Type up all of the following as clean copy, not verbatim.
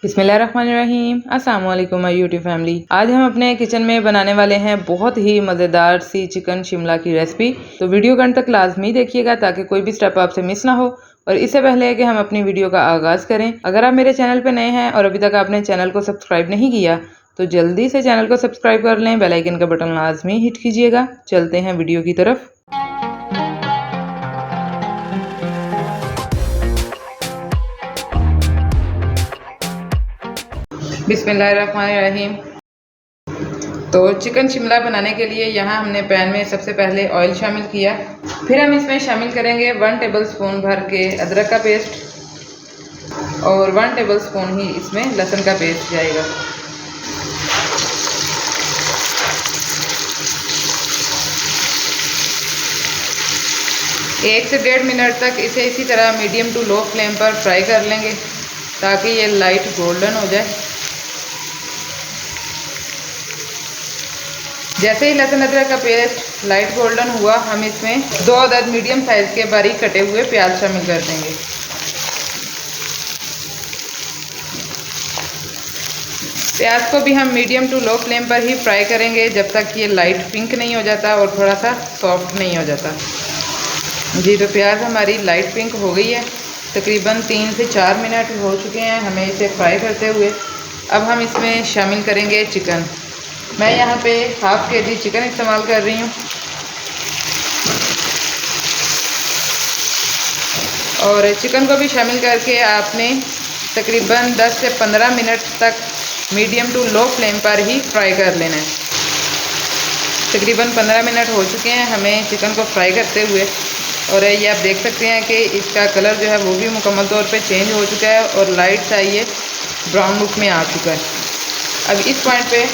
बिस्मिल्लाहिर्रहमानिर्रहीम। अस्सलाम वालेकुम माय यूट्यूब फैमिली। आज हम अपने किचन में बनाने वाले हैं बहुत ही मज़ेदार सी चिकन शिमला की रेसिपी। तो वीडियो के अंत तक लाजमी देखिएगा ताकि कोई भी स्टेप आपसे मिस ना हो। और इससे पहले कि हम अपनी वीडियो का आगाज़ करें, अगर आप मेरे चैनल पर नए हैं और अभी तक आपने चैनल को सब्सक्राइब नहीं किया तो जल्दी से चैनल को सब्सक्राइब कर लें, बेल आइकन का बटन लाजमी हिट कीजिएगा। चलते हैं वीडियो की तरफ। बिस्मिल्लाहिर्रहमानिर्रहीम। तो चिकन शिमला बनाने के लिए यहाँ हमने पैन में सबसे पहले ऑयल शामिल किया। फिर हम इसमें शामिल करेंगे 1 टेबलस्पून भर के अदरक का पेस्ट और 1 टेबलस्पून ही इसमें लहसुन का पेस्ट जाएगा। एक से 1.5 मिनट तक इसे इसी तरह मीडियम टू लो फ्लेम पर फ्राई कर लेंगे ताकि ये लाइट गोल्डन हो जाए। जैसे ही लहसुन अदरक का पेस्ट लाइट गोल्डन हुआ, हम इसमें 2 अदद मीडियम साइज़ के बारीक कटे हुए प्याज शामिल कर देंगे। प्याज को भी हम मीडियम टू लो फ्लेम पर ही फ्राई करेंगे जब तक ये लाइट पिंक नहीं हो जाता और थोड़ा सा सॉफ्ट नहीं हो जाता। जी, तो प्याज हमारी लाइट पिंक हो गई है। तकरीबन 3 से 4 मिनट हो चुके हैं हमें इसे फ्राई करते हुए। अब हम इसमें शामिल करेंगे चिकन। मैं यहाँ पे ½ kg चिकन इस्तेमाल कर रही हूँ और चिकन को भी शामिल करके आपने तकरीबन 10 से 15 मिनट तक मीडियम टू लो फ्लेम पर ही फ्राई कर लेना है। तकरीबन 15 मिनट हो चुके हैं हमें चिकन को फ्राई करते हुए और ये आप देख सकते हैं कि इसका कलर जो है वो भी मुकम्मल तौर पे चेंज हो चुका है और लाइट सा ये ब्राउन लुक में आ चुका है। अब इस पॉइंट पे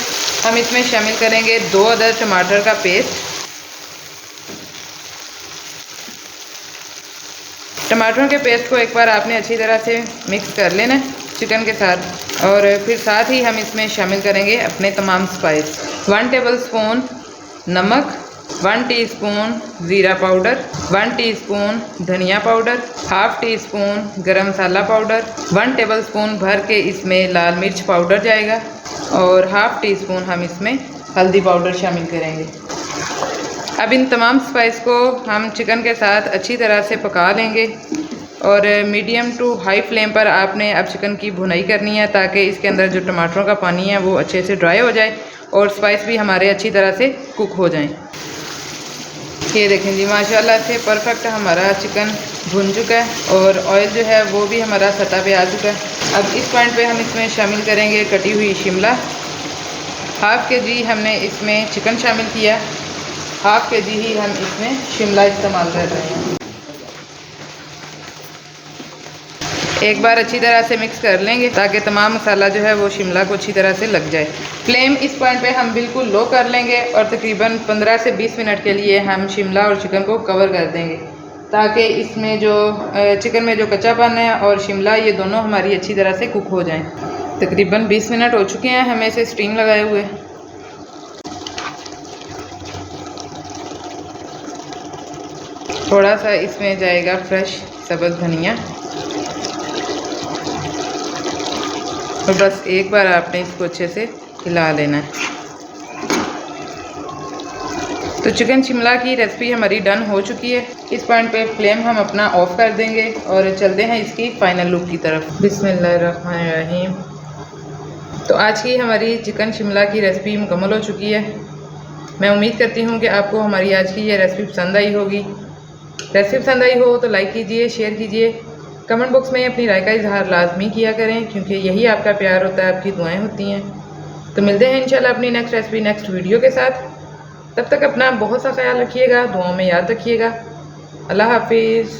हम इसमें शामिल करेंगे 2 अदद टमाटर का पेस्ट। टमाटरों के पेस्ट को एक बार आपने अच्छी तरह से मिक्स कर लेना है चिकन के साथ। और फिर साथ ही हम इसमें शामिल करेंगे अपने तमाम स्पाइस। 1 टेबलस्पून नमक, 1 टीस्पून ज़ीरा पाउडर, 1 टीस्पून धनिया पाउडर, ½ टीस्पून गरम मसाला पाउडर, 1 टेबलस्पून भर के इसमें लाल मिर्च पाउडर जाएगा और ½ टीस्पून हम इसमें हल्दी पाउडर शामिल करेंगे। अब इन तमाम स्पाइस को हम चिकन के साथ अच्छी तरह से पका लेंगे और मीडियम टू हाई फ्लेम पर आपने अब चिकन की भुनाई करनी है ताकि इसके अंदर जो टमाटरों का पानी है वो अच्छे से ड्राई हो जाए और स्पाइस भी हमारे अच्छी तरह से कुक हो जाएं। ये देखें जी, माशाल्लाह से परफेक्ट हमारा चिकन भुन चुका है और ऑयल जो है वो भी हमारा सतह पे आ चुका है। अब इस पॉइंट पे हम इसमें शामिल करेंगे कटी हुई शिमला। ½ kg हमने इसमें चिकन शामिल किया, ½ kg ही हम इसमें शिमला इस्तेमाल कर रहे हैं। एक बार अच्छी तरह से मिक्स कर लेंगे ताकि तमाम मसाला जो है वो शिमला को अच्छी तरह से लग जाए। फ्लेम इस पॉइंट पे हम बिल्कुल लो कर लेंगे और तकरीबन 15 से 20 मिनट के लिए हम शिमला और चिकन को कवर कर देंगे ताकि इसमें जो चिकन में जो कच्चापन है और शिमला ये दोनों हमारी अच्छी तरह से कुक हो जाएं। तकरीबन 20 मिनट हो चुके हैं हमें इसे स्टीम लगाए हुए। थोड़ा सा इसमें जाएगा फ्रेश सब्ज़ धनिया और बस एक बार आपने इसको अच्छे से हिला लेना है। तो चिकन शिमला की रेसिपी हमारी डन हो चुकी है। इस पॉइंट पे फ्लेम हम अपना ऑफ कर देंगे और चलते हैं इसकी फ़ाइनल लुक की तरफ। बिस्मिल्लाहिर्रहमानिर्रहीम। तो आज की हमारी चिकन शिमला की रेसिपी मुकम्मल हो चुकी है। मैं उम्मीद करती हूँ कि आपको हमारी आज की ये रेसिपी पसंद आई होगी। रेसिपी पसंद आई हो तो लाइक कीजिए, शेयर कीजिए, कमेंट बॉक्स में अपनी राय का इजहार लाजमी किया करें क्योंकि यही आपका प्यार होता है, आपकी दुआएं होती हैं। तो मिलते हैं इंशाल्लाह अपनी नेक्स्ट रेसिपी नेक्स्ट वीडियो के साथ। तब तक अपना बहुत सा ख्याल रखिएगा, दुआओं में याद रखिएगा। अल्लाह हाफिज़।